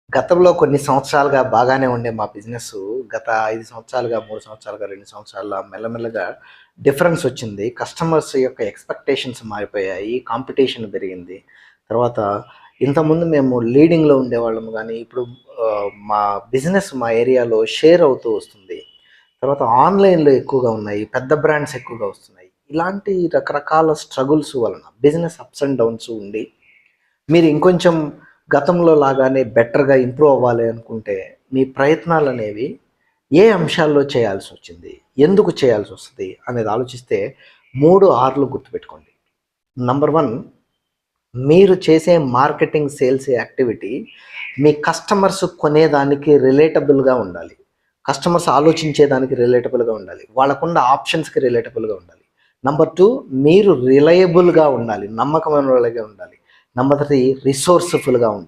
గతంలో కొన్ని సంవత్సరాలుగా బాగానే ఉండే మా బిజినెస్సు గత 5 సంవత్సరాలుగా, 3 సంవత్సరాలుగా, 2 సంవత్సరాలుగా మెల్లమెల్లగా డిఫరెన్స్ వచ్చింది. కస్టమర్స్ యొక్క ఎక్స్‌పెక్టేషన్స్ మారిపోయాయి. కాంపిటీషన్ పెరిగింది. తర్వాత ఇంతకుముందు మేము లీడింగ్‌లో ఉండేవాళ్ళము గానీ, ఇప్పుడు మా బిజినెస్ మా ఏరియాలో షేర్ అవుతూ వస్తుంది. తర్వాత ఆన్‌లైన్‌లో ఎక్కువగా ఉన్నాయి. పెద్ద బ్రాండ్స్ ఎక్కువగా వస్తున్నాయి. ఇలాంటి రకరకాల స్ట్రగుల్స్ వలన బిజినెస్ అప్స్ అండ్ డౌన్స్ ఉండి మీరు ఇంకొంచెం గతంలో లాగానే బెటర్‌గా ఇంప్రూవ్ అవ్వాలి అనుకుంటే, మీ ప్రయత్నాలనేవి ఏ అంశాల్లో చేయాల్సొచ్చింది? ఎందుకు చేయాల్సొస్తది? అనేది ఆలోచిస్తే 3 R'లు గుర్తుపెట్టుకోండి. నంబర్ 1, మీరు చేసే మార్కెటింగ్, సేల్స్ యాక్టివిటీ మీ కస్టమర్స్ కొనేదానికి రిలేటబుల్‌గా ఉండాలి. కస్టమర్స్ ఆలోచించేదానికి రిలేటబుల్‌గా ఉండాలి. వాళ్ళకున్న ఆప్షన్స్‌కి రిలేటబుల్‌గా ఉండాలి. నంబర్ 2, మీరు రిలయబుల్‌గా ఉండాలి. నమ్మకమైన వాళ్ళగా ఉండాలి. నంబర్ 3, రిసోర్స్‌ఫుల్‌గా ఉండాలి.